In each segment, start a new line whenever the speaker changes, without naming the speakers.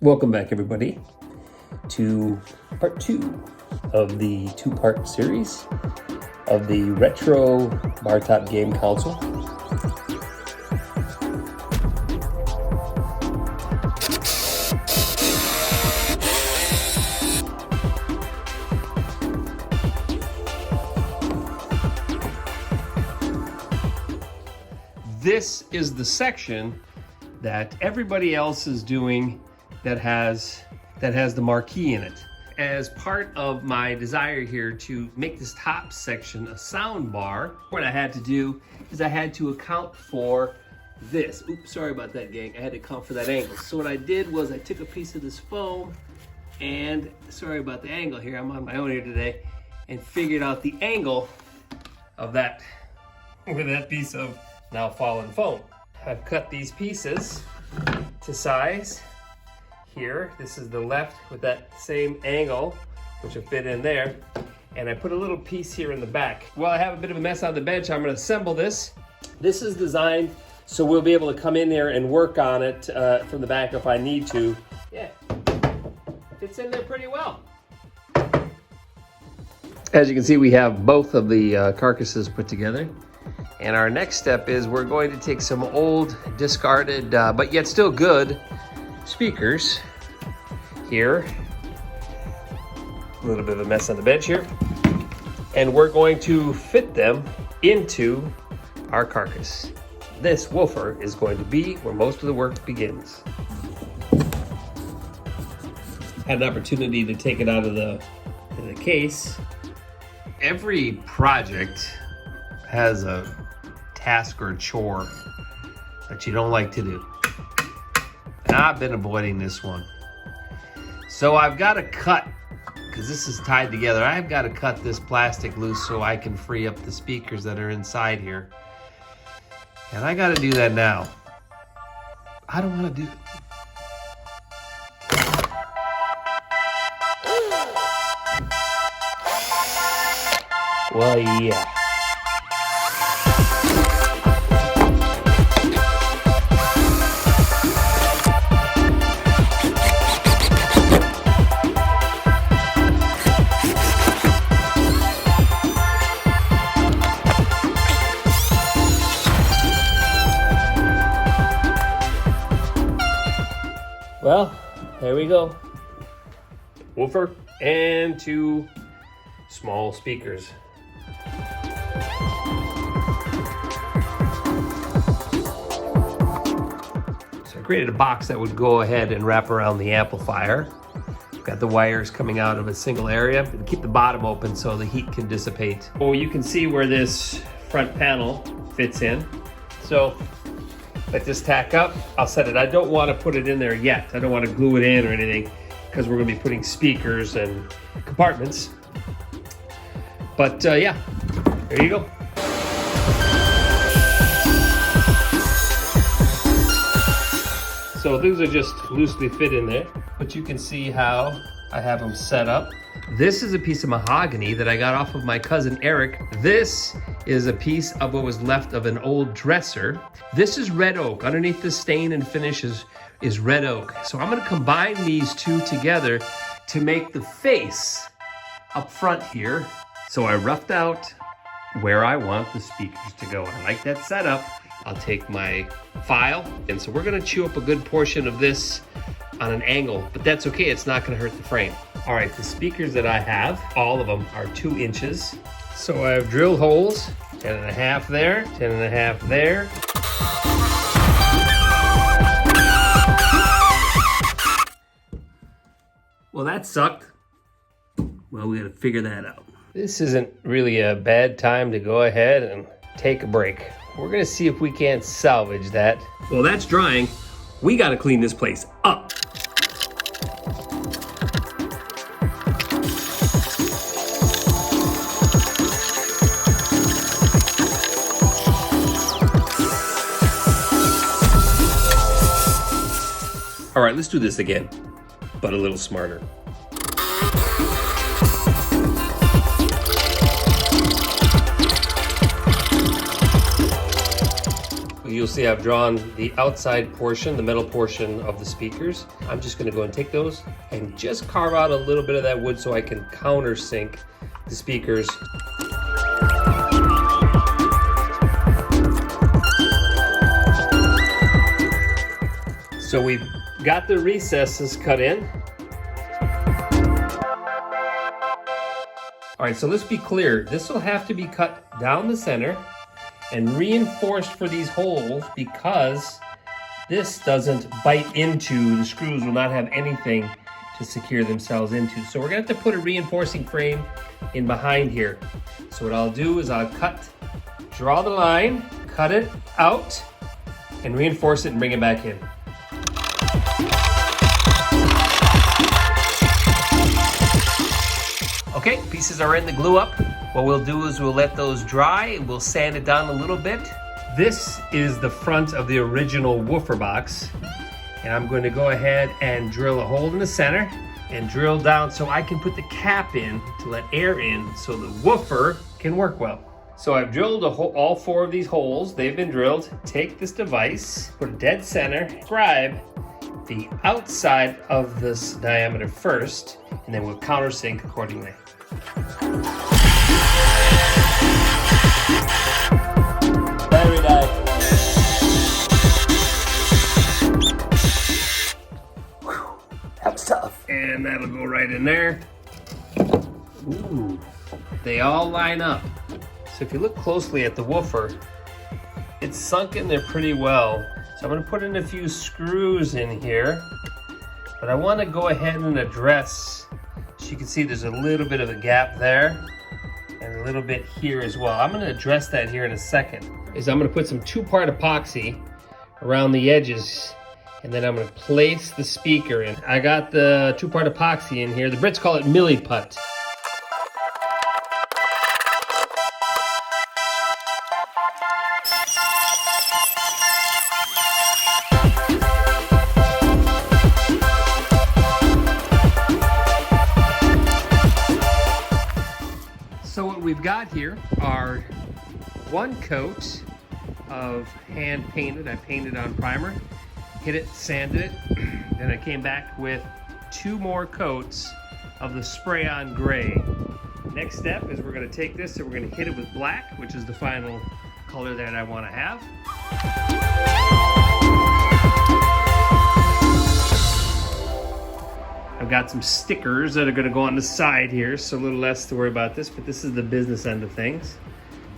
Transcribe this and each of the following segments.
Welcome back, everybody, to part 2 of the 2-part series of the Retro Bar Top Game Console. This is the section that everybody else is doing that has the marquee in it. As part of my desire here to make this top section a sound bar, what I had to do is I had to account for this. Oops, sorry about that, gang. I had to account for that angle. So what I did was I took a piece of this foam and, sorry about the angle here, I'm on my own here today, and figured out the angle of that with that piece of now fallen foam. I've cut these pieces to size. Here, this is the left with that same angle, which will fit in there. And I put a little piece here in the back. Well, I have a bit of a mess on the bench. I'm gonna assemble this. This is designed so we'll be able to come in there and work on it from the back if I need to. Yeah, fits in there pretty well. As you can see, we have both of the carcasses put together. And our next step is we're going to take some old, discarded, but yet still good speakers here. A little bit of a mess on the bench here. And we're going to fit them into our carcass. This woofer is going to be where most of the work begins. Had an opportunity to take it out of the case. Every project has a task or a chore that you don't like to do. And I've been avoiding this one. So I've got to cut, because this is tied together, I've got to cut this plastic loose so I can free up the speakers that are inside here. And I got to do that now. I don't want to do it. Well, yeah. Well, there we go. Woofer and 2 small speakers. So I created a box that would go ahead and wrap around the amplifier. Got the wires coming out of a single area and keep the bottom open so the heat can dissipate. Oh, you can see where this front panel fits in. So let this tack up, I'll set it. I don't want to put it in there yet. I don't want to glue it in or anything because we're going to be putting speakers and compartments. But yeah, there you go. So these are just loosely fit in there, but you can see how I have them set up. This is a piece of mahogany that I got off of my cousin Eric. This is a piece of what was left of an old dresser. This is red oak. Underneath the stain and finish is red oak. So I'm gonna combine these two together to make the face up front here. So I roughed out where I want the speakers to go. I like that setup. I'll take my file, and so we're gonna chew up a good portion of this on an angle, but that's okay, it's not gonna hurt the frame. All right, the speakers that I have, all of them are 2 inches. So I have drilled holes, 10.5 there, 10.5 there. Well, that sucked. Well, we gotta figure that out. This isn't really a bad time to go ahead and take a break. We're gonna see if we can't salvage that. Well, that's drying. We gotta clean this place up. All right, let's do this again, but a little smarter. You'll see I've drawn the outside portion, the metal portion of the speakers. I'm just gonna go and take those and just carve out a little bit of that wood so I can countersink the speakers. So we've got the recesses cut in. All right, so let's be clear. This will have to be cut down the center and reinforced for these holes because this doesn't bite into, the screws will not have anything to secure themselves into. So we're gonna have to put a reinforcing frame in behind here. So what I'll do is I'll draw the line, cut it out, and reinforce it and bring it back in. Okay, pieces are in the glue up. What we'll do is we'll let those dry and we'll sand it down a little bit. This is the front of the original woofer box. And I'm going to go ahead and drill a hole in the center and drill down so I can put the cap in to let air in so the woofer can work well. So I've drilled all 4 of these holes. They've been drilled. Take this device, put it dead center, scribe the outside of this diameter first, and then we'll countersink accordingly. Very nice. Whew, that was tough. And that'll go right in there. Ooh, they all line up. So if you look closely at the woofer, it's sunk in there pretty well. So I'm going to put in a few screws in here, but I want to go ahead and address, as you can see there's a little bit of a gap there and a little bit here as well. I'm going to address that here in a second. I'm going to put some 2-part epoxy around the edges, and then I'm going to place the speaker in. I got the 2-part epoxy in here. The Brits call it milliput. So what we've got here are 1 coat of hand painted. I painted on primer, hit it, sanded it. Then I came back with 2 more coats of the spray on gray. Next step is we're going to take this and we're going to hit it with black, which is the final color that I want to have. I've got some stickers that are going to go on the side here, so a little less to worry about this, but this is the business end of things.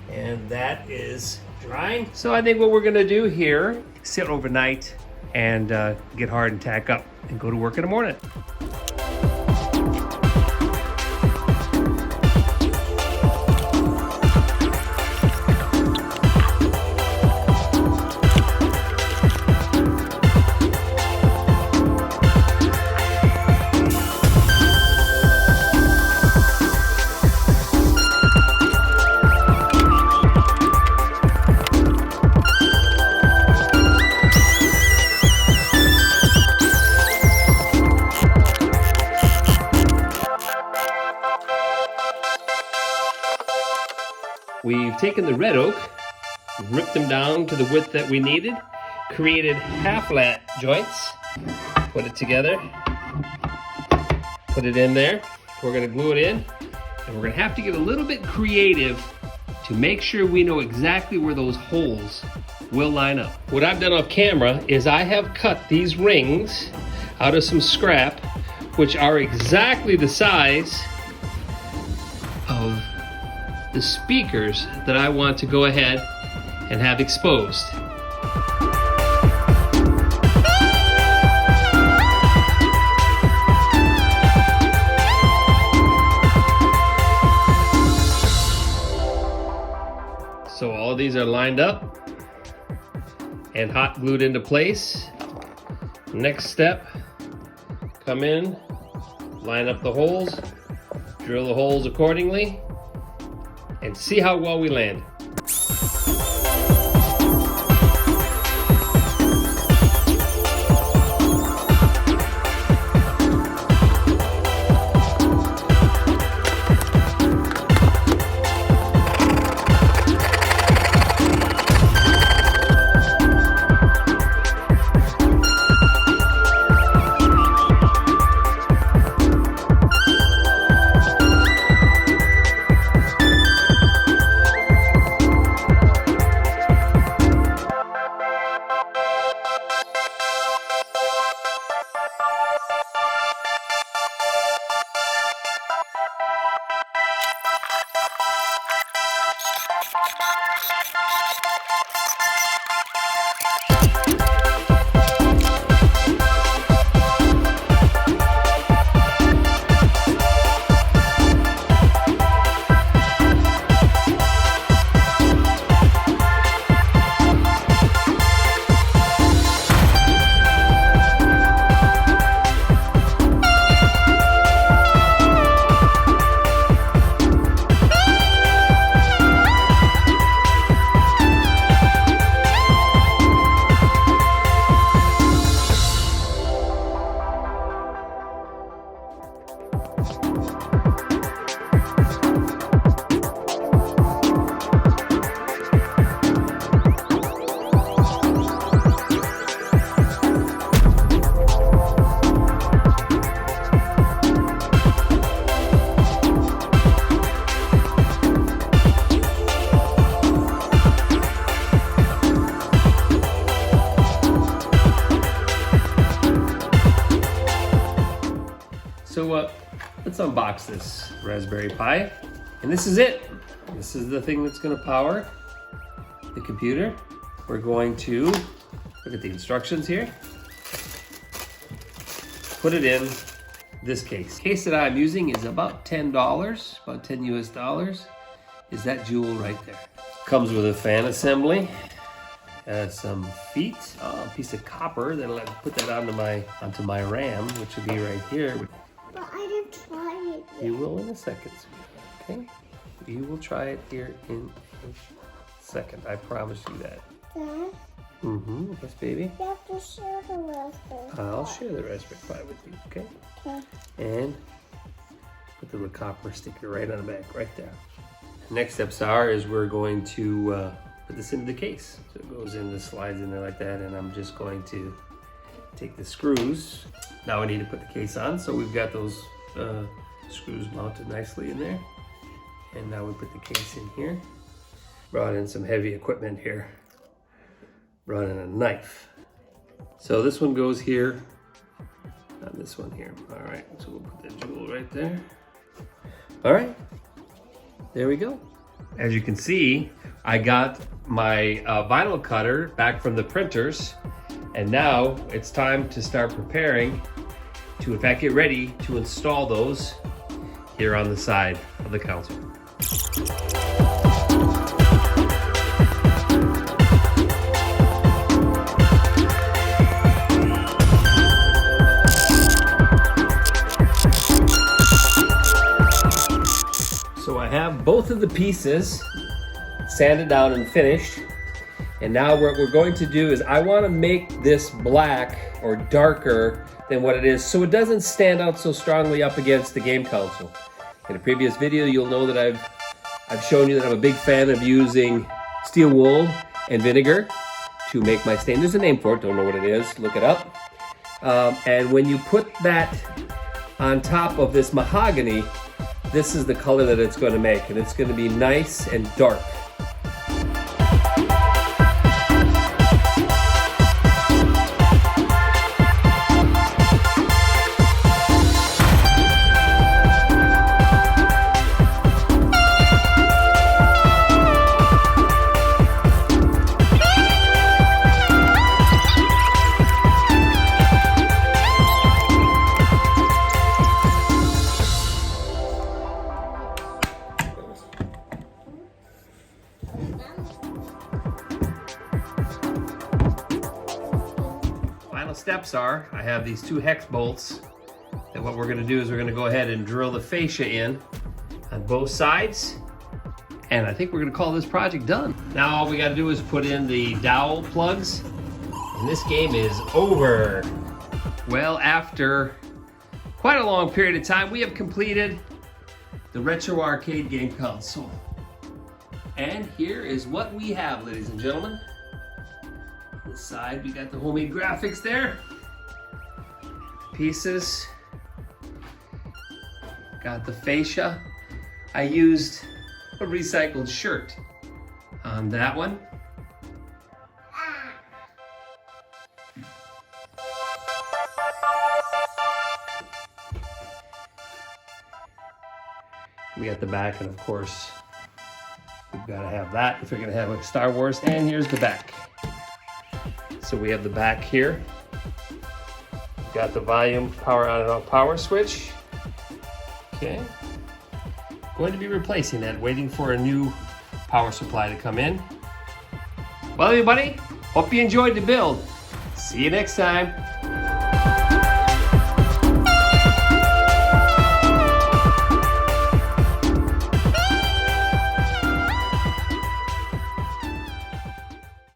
And that is drying. So I think what we're going to do here, sit overnight and get hard and tack up and go to work in the morning. We've taken the red oak, ripped them down to the width that we needed, created half-lat joints, put it together, put it in there. We're going to glue it in, and we're going to have to get a little bit creative to make sure we know exactly where those holes will line up. What I've done off camera is I have cut these rings out of some scrap, which are exactly the size of the speakers that I want to go ahead and have exposed. So all these are lined up and hot glued into place. Next step, come in, line up the holes, drill the holes accordingly, and see how well we land. So let's unbox this Raspberry Pi. And this is it. This is the thing that's gonna power the computer. We're going to look at the instructions here. Put it in this case. The case that I'm using is about $10, about 10 US dollars. Is that jewel right there. Comes with a fan assembly. Some feet, a piece of copper that'll put that onto my RAM, which will be right here.
But I didn't try it yet.
You will in a second, okay? You will try it here in a second. I promise you that.
Dad?
Mm-hmm. Yes, baby.
You have to share the Raspberry Pi.
I'll share the Raspberry Pi with you, okay?
Okay.
And put the little copper sticker right on the back, right there. Next steps is we're going to put this into the case. So it goes in, this slides in there like that, and I'm just going to take the screws. Now I need to put the case on, so we've got those screws mounted nicely in there. And now we put the case in here. Brought in some heavy equipment here. Brought in a knife. So this one goes here, on this one here. All right, so we'll put that jewel right there. All right, there we go. As you can see, I got my vinyl cutter back from the printers, and now it's time to start preparing to, in fact, get ready to install those here on the side of the console. So I have both of the pieces sanded down and finished. And now what we're going to do is I want to make this black or darker than what it is so it doesn't stand out so strongly up against the game console. In a previous video, you'll know that I've shown you that I'm a big fan of using steel wool and vinegar to make my stain. There's a name for it, don't know what it is, look it up. And when you put that on top of this mahogany, this is the color that it's going to make, and it's going to be nice and dark. Steps are, I have these 2 hex bolts, and what we're going to do is we're going to go ahead and drill the fascia in on both sides, and I think we're going to call this project done. Now all we got to do is put in the dowel plugs, and this game is over. Well, after quite a long period of time, we have completed the retro arcade game console, and here is what we have, ladies and gentlemen. This side, we got the homemade graphics there. Pieces. Got the fascia. I used a recycled shirt on that one. We got the back, and of course, we've got to have that if we're going to have a Star Wars. And here's the back. So we have the back here. We've got the volume power on and off power switch. Okay. Going to be replacing that, waiting for a new power supply to come in. Well, everybody, hope you enjoyed the build. See you next time.